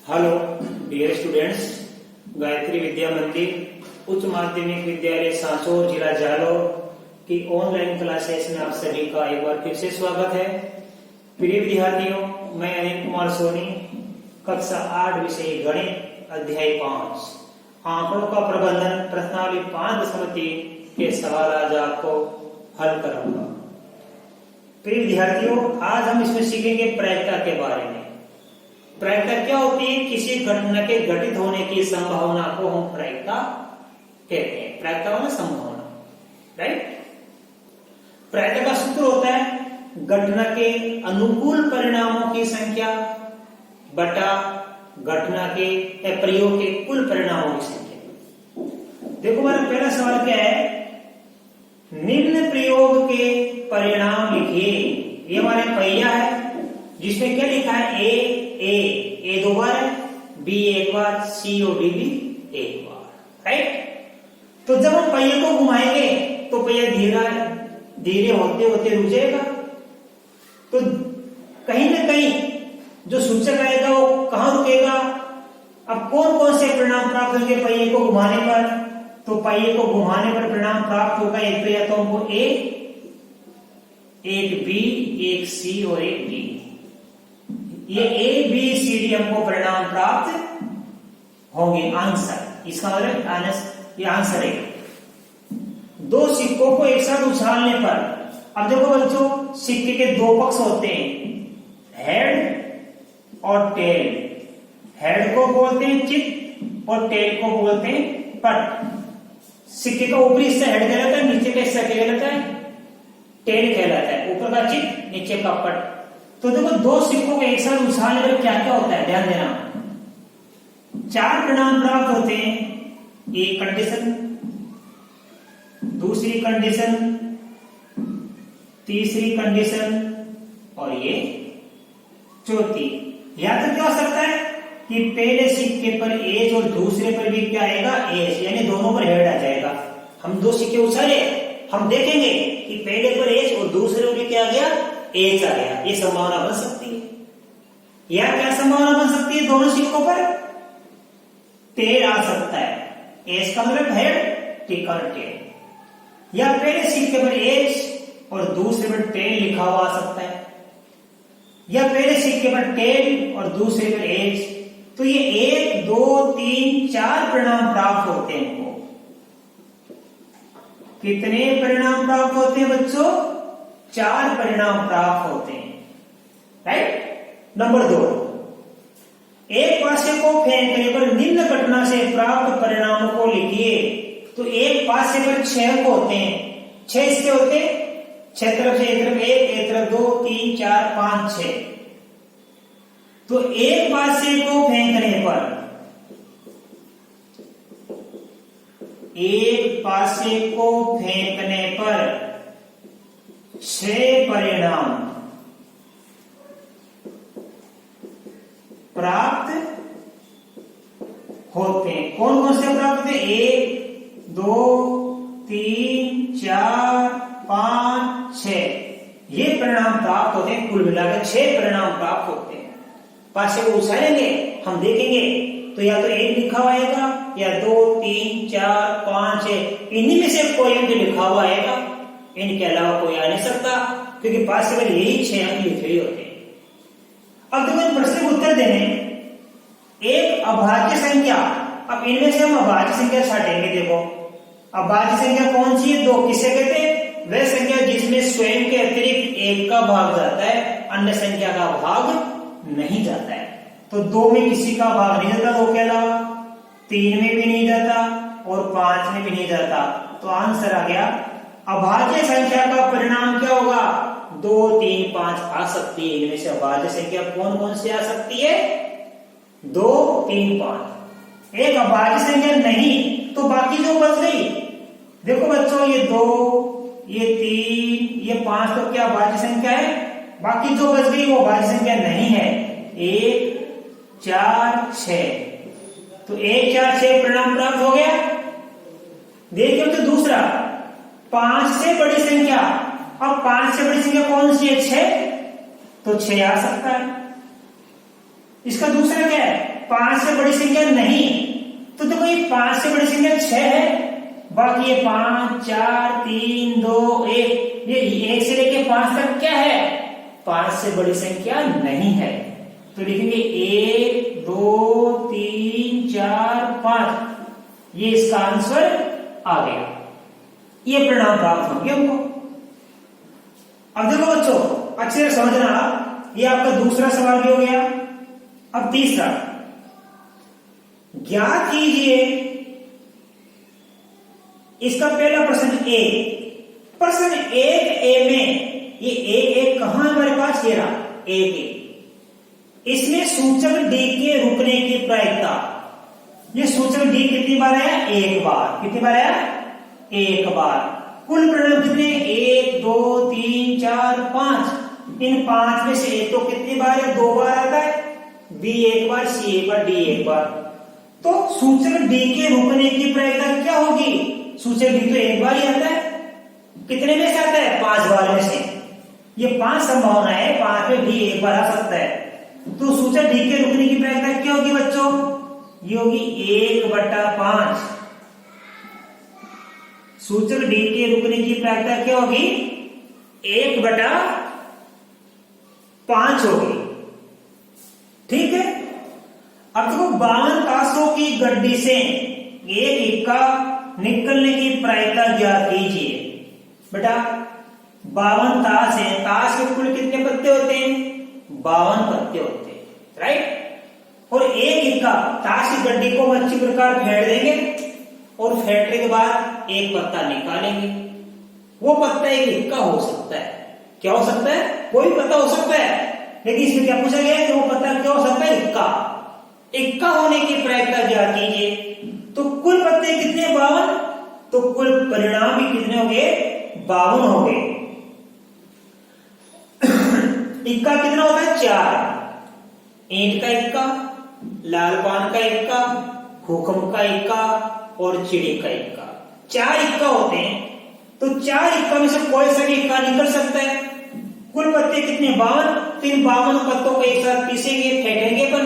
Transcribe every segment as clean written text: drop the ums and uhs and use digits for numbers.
Hello dear students, Gayatri विद्या मंदिर उच्च माध्यमिक विद्यालय सांचौर जिला जालौर की ऑनलाइन क्लासेस में आप सभी का एक बार फिर से स्वागत है। प्रिय विद्यार्थियों, मैं अनिल कुमार सोनी, कक्षा 8 विषय गणित अध्याय 5 आंकड़ों का प्रबंधन प्रश्नावली 5.3 के सवाल आज आपको हल करूंगा। प्रिय विद्यार्थियों, आज हम इसमें सीखेंगे प्रायिकता के बारे में। प्रायिकता क्या होती है? किसी घटना के घटित होने की संभावना को हम प्रायिकता कहते हैं। प्रायिकता मतलब संभावना, राइट। प्रायिकता का सूत्र होता है घटना के अनुकूल परिणामों की संख्या बटा घटना के प्रयोग के कुल परिणामों की संख्या। देखो हमारा पहला सवाल क्या है, निम्न प्रयोग के परिणाम लिखिए। ये हमारे पहिया है जिसमें क्या लिखा है, ए 2 बार है, बी 1 बार, सी और डी भी 1 बार, राइट। तो जब हम पहिए को घुमाएंगे तो पहिया धीरे होते होते रुक जाएगा। तो कहीं ना कहीं जो सूचक आएगा वो कहां रुकेगा। अब कौन कौन से परिणाम प्राप्त होंगे पहिए को घुमाने पर? तो पहिए को घुमाने पर परिणाम प्राप्त होगा एक तो या तो हमको ए, एक बी, एक सी और एक डी। ये ए बी सी डी हमको परिणाम प्राप्त होंगे, आंसर। इसका मतलब ये आंसर है। दो सिक्कों को एक साथ उछालने पर, अब देखो बच्चों, सिक्के के दो पक्ष होते हैं, हेड और टेल। हेड को बोलते हैं चित और टेल को बोलते हैं पट। सिक्के का ऊपरी हिस्सा हेड कहलाता है, नीचे का हिस्सा क्या कहलाता है? टेल कहलाता है। ऊपर का चित, नीचे का पट। तो देखो दो सिक्कों को एक साथ उछालने पर क्या क्या होता है, ध्यान देना। 4 परिणाम प्राप्त होते हैं। एक कंडीशन, दूसरी कंडीशन, तीसरी कंडीशन और ये चौथी। या तो क्या हो सकता है कि पहले सिक्के पर एज और दूसरे पर भी क्या आएगा, एज, यानी दोनों पर हेड आ जाएगा। हम दो सिक्के उछाले, हम देखेंगे कि पहले पर एज और दूसरे पर भी क्या आ गया, एज आ गया। ये संभावना बन सकती है। या क्या संभावना बन सकती है, दोनों सिक्कों पर टेल आ सकता है। एज का मतलब हेड, टी का टेल। या पहले सिक्के पर एज और दूसरे पर टेल लिखा हुआ आ सकता है। या पहले सिक्के पर टेल और दूसरे पर एज। तो ये 1 2 3 4 परिणाम प्राप्त होते हैं। इनको कितने परिणाम प्राप्त होते हैं बच्चों? 4 परिणाम प्राप्त होते हैं, राइट। नंबर 2, एक पासे को फेंकने पर निम्न घटना से प्राप्त परिणामों को लिखिए। तो एक पासे पर 6 को होते हैं। 6 इसके होते हैं, 6 तरफ से एक तरफ 1, एक तरफ 2 3 4 5 6। तो एक पासे को फेंकने पर, एक पासे को फेंकने पर 6 परिणाम प्राप्त होते हैं। कौन कौन से प्राप्त होते हैं? 1 2 3 4 5 6 ये परिणाम प्राप्त होते हैं। कुल मिलाकर 6 परिणाम प्राप्त होते हैं। पासे को उछालेंगे, हम देखेंगे तो या तो 1 लिखा हुआ आएगा, या 2 3 4 5 6, इन्हीं में से कोई भी लिखा हुआ आएगा। इनके अलावा कोई आ नहीं सकता, क्योंकि पास से यही 6 अंक लिखे हुए होते हैं। अब देखो प्रश्न के उत्तर देने, एक अभाज्य संख्या। अब इनमें से हम अभाज्य संख्या छाटेंगे। देखो अभाज्य संख्या कौन सी है? 2 किसे कहते हैं? वह संख्या जिसमें स्वयं के अतिरिक्त 1 का भाग जाता है, अन्य संख्या का भाग नहीं जाता है। तो 2 में किसी का भाग नहीं जाता, 2 के अलावा 3 में भी नहीं जाता और 5 में भी नहीं जाता। तो आंसर आ गया अभाज्य संख्या का परिणाम क्या होगा? 2 3 5 आ सकती है। इनमें से अभाज्य संख्या कौन कौन सी आ सकती है? 2 3 5। एक अभाज्य संख्या नहीं, तो बाकी जो बच गई, देखो बच्चों, ये 2 ये 3 ये 5 तो क्या अभाज्य संख्या है? बाकी जो बच गई वो अभाज्य संख्या नहीं है। 1 4 6। तो 1 4 6 परिणाम प्राप्त हो गया। देखिए तो दूसरा, 5 से बड़ी संख्या। अब 5 से बड़ी संख्या कौन सी है? 6। तो 6 आ सकता है। इसका दूसरा क्या है? 5 से बड़ी संख्या नहीं, तो देखो ये 5 से बड़ी संख्या 6 है, बाकी ये 5 4 3 2 1, ये 1 से लेके 5 तक क्या है, 5 से बड़ी संख्या नहीं है। तो लिखेंगे 1 2 3 4 5, ये इसका आंसर आ गया। ये परिणाम प्राप्त होंगे हमको। अब देखो बच्चों अच्छे से समझना, ये आपका दूसरा सवाल भी हो गया। अब तीसरा, ज्ञात कीजिए इसका पहला प्रश्न ए। प्रश्न 1A में ये एक कहां है हमारे पास, ये रहा 1A। इसमें सूचक डी के रुकने की प्रायिकता, ये सूचक डी कितनी बार आया, एक बार। कितनी बार आया, एक बार। कुल परिणाम कितने, 1 2 3 4 5। इन 5 में से ए तो कितनी बार है, 2 बार आता है, बी एक बार, सी एक बार, डी एक बार। तो सूचक डी के रुकने की प्रायिकता क्या होगी, सूचक डी तो एक बार ही आता है, कितने में से आता है, 5 बार में से। ये 5 संभावना है, 5 में डी एक बार आ सकता है। तो सूचक डी के रुकने की प्रायिकता क्या होगी बच्चों, ये होगी 1/5। सूचक डी के रुकने की प्रायिकता क्या होगी, 1/5 होगी। ठीक है। अब देखो 52 ताशों की गड्डी से एक इक्का निकलने की प्रायिकता ज्ञात कीजिए। बेटा 52 ताश है, ताश के कुल कितने पत्ते होते हैं, 52 पत्ते होते हैं, राइट। और एक इक्का, ताश की गड्डी को हम अच्छी प्रकार फेंट देंगे और फेंटने के बाद एक पत्ता निकालेंगे। वो पत्ता एक इक्का हो सकता है, क्या हो सकता है, कोई पत्ता हो सकता है, लेकिन इसमें क्या पूछा गया है कि वो पत्ता क्या हो सकता है, इक्का। इक्का होने की प्रायिकता ज्ञात कीजिए। तो कुल पत्ते कितने, 52, तो कुल परिणाम भी कितने हो गए, 52 हो गए। इक्का कितना होता है, 4। ईंट का इक्का, लाल पान का इक्का, भूकंप का इक्का और चिड़ी का इक्का, 4 इक्का होते हैं। तो 4 इक्का में से कोई सा भी इक्का निकल सकता है। कुल पत्ते कितने, 52। तो इन 52 पत्तों को एक साथ पीसेंगे, फेंकेंगे अपन,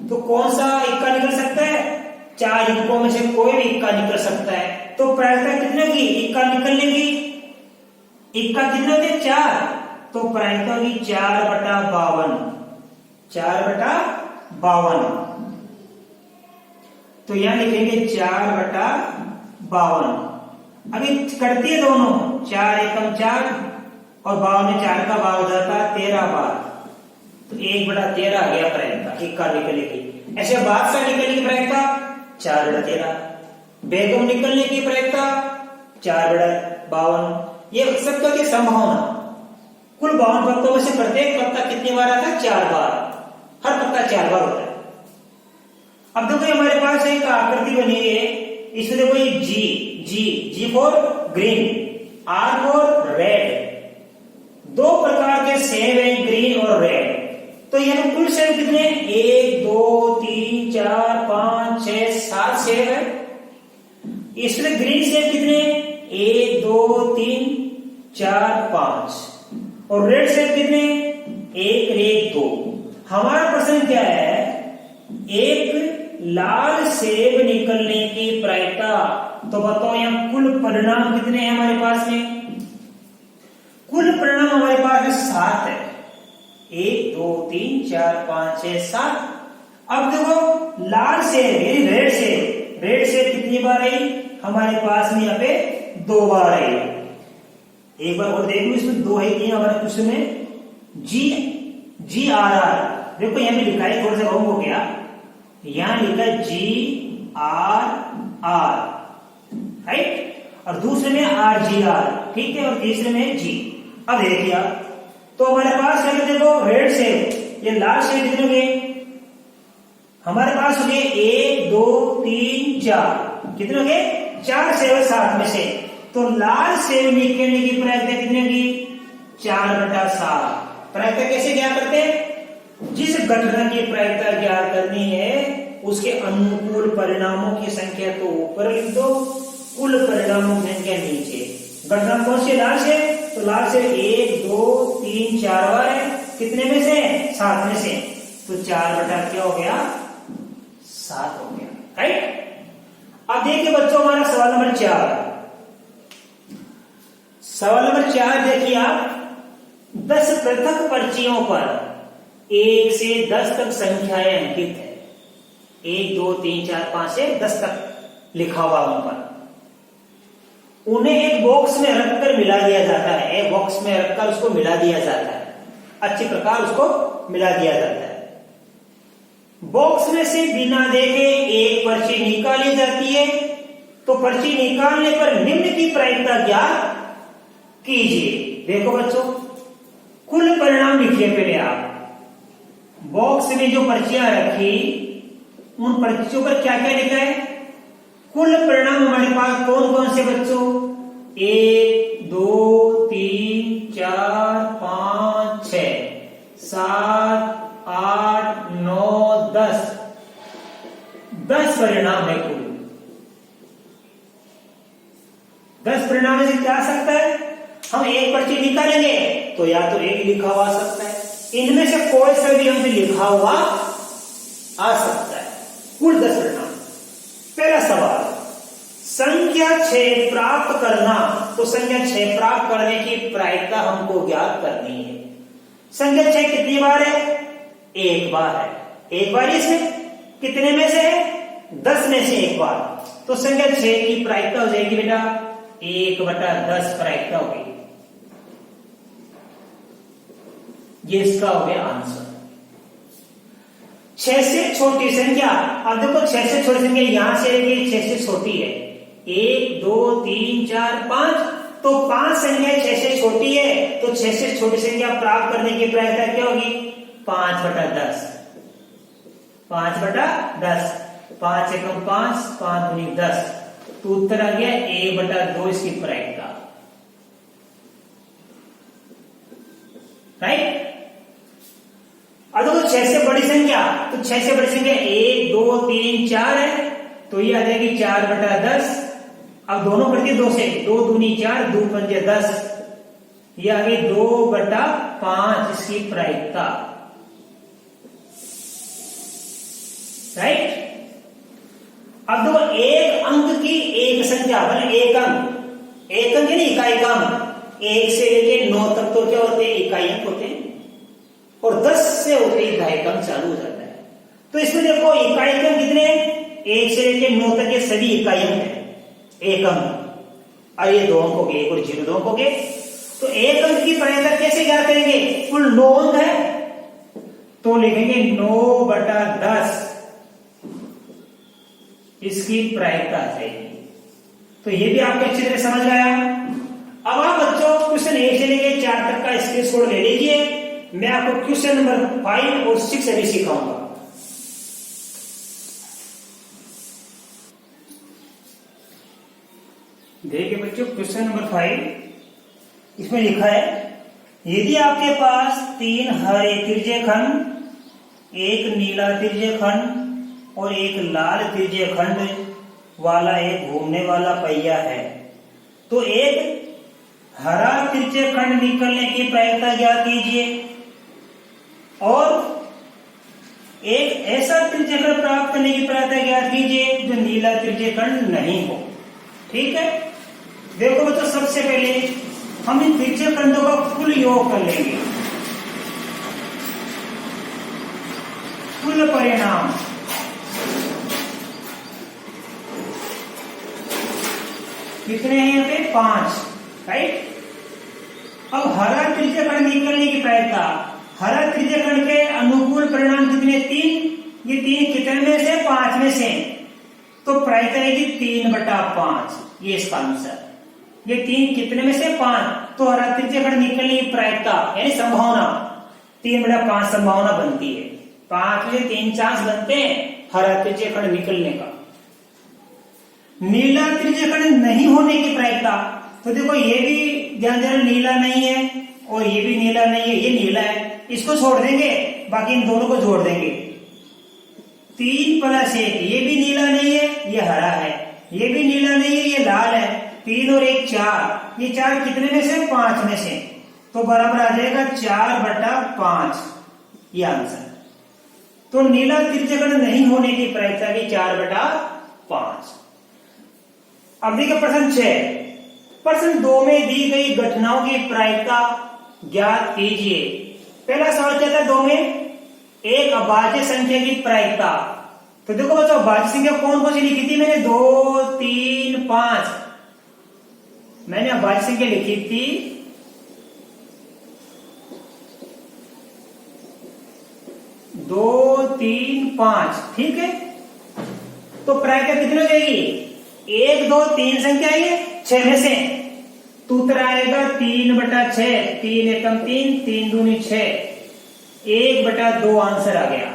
तो कौन सा इक्का निकल सकता है, 4 इक्कों में से कोई भी इक्का निकल सकता है। तो प्रायिकता कितने की, इक्का निकलने की, इक्का कितने होते, 4। तो प्रायिकता होगी 4/52, 4/52। तो यहां लिखेंगे 4/52। अभी करती है दोनों, 4 एकम 4 और 52 में 4 का भाग हो जाता है 13 बार, तो 1/13 आ गया प्रायिकता, इक्का निकलेगी। ऐसे बादशाह निकलने की प्रायिकता 4/13, बेगम निकलने की प्रायिकता 4/52। ये सबका की संभावना। कुल 52 पत्तों में से प्रत्येक पत्ता कितनी बार आता है, 4 बार। हर पत्ता 4 बार होता है। अब देखो हमारे पास एक आकृति बनी है, इसमें देखो ये G for green, R for red. 2 प्रकार के सेब हैं, ग्रीन और रेड। तो यहाँ कुल सेब कितने, 1 2 3 4 5 6 7 सेब है। इसमें ग्रीन सेब कितने, 1 2 3 4 5, और रेड सेब कितने, 1 1 2। हमारा प्रश्न क्या है, एक लाल सेब निकलने की प्रायिकता। तो बताओ यहाँ कुल परिणाम कितने हैं हमारे पास में, कुल परिणाम हमारे पास में 7 है, 1 2 3 4 5 6 7। अब देखो लाल सेब यानी रेड सेब कितनी बार आई हमारे पास में, यहाँ पे 2 बार आई। एक बार और देखो, इसमें 2 है कि हमारे क्वेश्चन में, GRR। देखो यहाँ पे लिखा है, थोड़ा सा रॉन्ग हो गया, यहां लिखा है GRR, राइट, और दूसरे में RGR, ठीक है, और तीसरे में G। अब देखिए तो हमारे पास है, देखो रेड सेब, ये लाल सेब कितने गए हमारे पास, हो गए 1 2 3 4, कितने हो गए, 4 सेब 7 में से। तो लाल सेब निकलने की प्रायिकता कितनी होगी, 4/7। प्रायिकता कैसे ज्ञात करते हैं, जिस घटना की प्रायिकता ज्ञात करनी है उसके अनुकूल परिणामों की संख्या तो ऊपर लिख दो, कुल परिणामों की संख्या नीचे। घटना कौन सी, लाल से, तो लाल से 1 2 3 4 बार है, कितने में से, 7 में से। तो 4 बटा क्या हो गया 7 हो गया, राइट। अब देखिए बच्चों हमारा सवाल नंबर 4। सवाल नंबर 4 देखिए आप, 10 पृथक पर्चियों पर 1 से 10 तक संख्याएं अंकित है। 1 2 3 4 5 से 10 तक लिखा हुआ उन पर। उन्हें एक बॉक्स में रखकर मिला दिया जाता है। एक बॉक्स में रखकर उसको मिला दिया जाता है, अच्छी प्रकार उसको मिला दिया जाता है। बॉक्स में से बिना देखे एक पर्ची निकाली जाती है, तो पर्ची निकालने पर निम्न की प्रायिकता ज्ञात कीजिए। देखो बच्चों, कुल परिणाम लिखिए पहले आप। बॉक्स में जो पर्चियां रखी, उन पर्चियों पर क्या क्या लिखा है? कुल परिणाम हमारे पास कौन कौन से बच्चों? 1 2 3 4 5 6 7 8 9 10 10 परिणाम है कुल। 10 परिणाम में से क्या आ सकता है? हम एक पर्ची निकालेंगे तो या तो 1 लिखा हुआ आ सकता है, इनमें से कोई सा भी हमसे लिखा हुआ आ सकता है। कुल 10 परिणाम। पहला सवाल, संख्या 6 प्राप्त करना। तो संख्या 6 प्राप्त करने की प्रायिकता हमको ज्ञात करनी है। संख्या 6 कितनी बार है? 1 बार है। 1 बार इसमें कितने में से है? 10 में से 1 बार। तो संख्या 6 की प्रायिकता हो जाएगी बेटा 1/10 प्रायिकता होगी। ये इसका हो गया आंसर। 6 से छोटी संख्या, अब देखो 6 से छोटी संख्या यहां से लेके 6 से छोटी है। 1 2 3 4 5, तो 5 संख्या 6 से छोटी है, तो 6 से छोटी संख्या प्राप्त करने की प्रायिकता क्या होगी? 5/10। 5/10, 5 एकम 5, 5 दूनी 10, तो उत्तर आ गया 1/2 इसकी प्रायिकता, राइट। अब देखो 6 से बड़ी संख्या, तो 6 से बड़ी संख्या 1 2 3 4 है, तो ये आ जाएगी 4/10। अब दोनों बढ़ती 2 से, 2 दूनी 4, 2 पंजे 10, ये आ गई 2/5 इसकी प्रायिकता, राइट। अब देखो एक अंक की एक संख्या, मतलब एक अंक यानी इकाई का अंक, 1 से लेके 9 तक तो क्या होते हैं? इकाई अंक होते हैं, और 10 से होते ही इकाई अंक चालू हो जाता है। तो इसमें देखो इकाई अंक कितने हैं? 1 से लेके 9 तक ये सभी इकाई अंक है, एक अंक। और ये 2 अंक हो गए, 1 और 0 2 अंक हो गए। तो एक अंक की प्रायिकता कैसे ज्ञात करेंगे? कुल 9 अंक है, तो लिखेंगे 9/10 इसकी प्रायिकता आ जाएगी। तो ये भी आपको अच्छी तरह समझ आया। अब आप बच्चों क्वेश्चन 1 से लेके 4 तक का स्क्रीनशॉट ले लीजिए। मैं आपको क्वेश्चन नंबर 5 और 6 अभी सिखाऊंगा। देखिए बच्चों, क्वेश्चन नंबर 5 इसमें लिखा है, यदि आपके पास 3 हरे तिरछे खंड, 1 नीला तिरछे खंड और 1 लाल तिरछे खंड वाला एक घूमने वाला पहिया है, तो एक हरा तिरछे खंड निकलने की प्रायिकता ज्ञात कीजिए और एक ऐसा तिरछे खंड प्राप्त करने की प्रायिकता ज्ञात कीजिए जो नीला तिरछे खंड नहीं हो। ठीक है, देखो बच्चों, सबसे पहले हम इन तिरछे खंडों का कुल योग कर लेंगे। कुल परिणाम कितने हैं? यहाँ पे 5, राइट। अब हरा तिरछे खंड निकलने की प्रायिकता, हरा तिरछे खंड के अनुकूल परिणाम कितने? 3। ये 3 कितने में से? 5 में से, तो प्रायिकता आएगी 3/5। ये इसका आंसर। ये 3 कितने में से? 5, तो हरा तिरछे खंड निकलने की प्रायिकता यानी संभावना 3/5 संभावना बनती है। 5 में 3 चांस बनते हैं हरा तिरछे खंड निकलने का। नीला तिरछे खंड नहीं होने की प्रायिकता, तो देखो ये भी ध्यान देना नीला नहीं है और ये भी नीला नहीं है, ये नीला है, इसको छोड़ देंगे, बाकी इन दोनों को जोड़ देंगे। 3 + 1, ये भी नीला नहीं है, ये हरा है, ये भी नीला नहीं है, ये लाल है, 3 और 1 4, ये 4 कितने में से? 5 में से, तो बराबर आ जाएगा 4/5, ये आंसर। तो नीला तिर्यकण नहीं होने की प्रायिकता की 4/5। अब देखिए प्रश्न 6। प्रश्न 2 में दी गई घटनाओं की प्रायिकता ज्ञात कीजिए। पहला सवाल क्या था 2 में, एक अभाज्य संख्या की प्रायिकता। तो देखो बच्चों अभाज्य संख्या कौन कौन सी लिखी थी मैंने, 2, 3, 5। मैंने अभाज्य संख्या लिखी थी 2, 3, 5, ठीक है। तो प्रायिकता कितनी हो जाएगी, 1, 2, 3 संख्या है 6 में से, तो उत्तर आएगा 3/6। 3 एकम 3, 3 दूनी 6, 1/2 आंसर आ गया।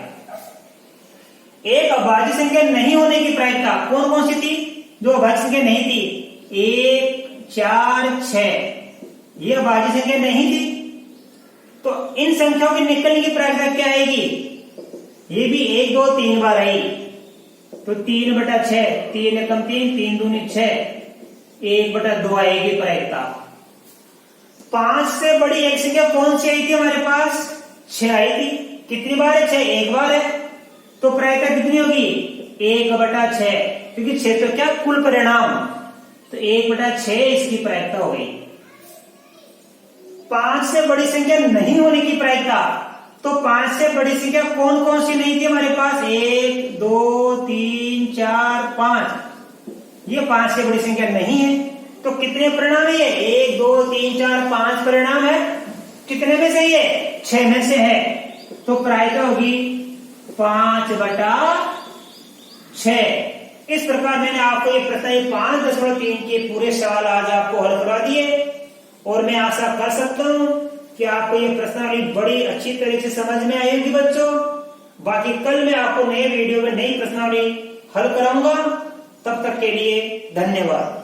एक अभाज्य संख्या नहीं होने की प्रायिकता कौन कौन सी थी, जो अभाज्य संख्या नहीं थी, 1, 4, 6, ये अभाज्य संख्या नहीं थी। तो इन संख्याओं के निकलने की प्रायिकता क्या आएगी, ये भी 1, 2, 3 बार आई, तो 3/6, 3 एकम 3, 3 दूनी 6, 1/2 आएगी प्रायिकता। 5 से बड़ी एक संख्या कौन सी आई थी हमारे पास, 6 आई थी। कितनी बार है, 6 एक बार है, तो प्रायिकता कितनी होगी, 1/6, क्योंकि 6 तो क्या कुल परिणाम, तो 1/6 इसकी प्रायिकता हो गई। 5 से बड़ी संख्या नहीं होने की प्रायिकता, तो 5 से बड़ी संख्या कौन कौन सी नहीं थी हमारे पास, 1, 2, 3, 4, 5, ये 5 से बड़ी संख्या नहीं है। तो कितने परिणाम है ये, 1, 2, 3, 4, 5 परिणाम है, कितने में से ये, 6 में से है, तो प्रायिकता होगी 5/6। इस प्रकार मैंने आपको ये प्रश्न 5.3 के पूरे सवाल आज आपको हल करवा दिए, और मैं आशा कर सकता हूं कि आपको ये प्रश्नावली बड़ी अच्छी तरह से समझ में आई होगी बच्चों। बाकी कल मैं आपको नए वीडियो में नई प्रश्नावली हल कराऊंगा। तब तक के लिए धन्यवाद।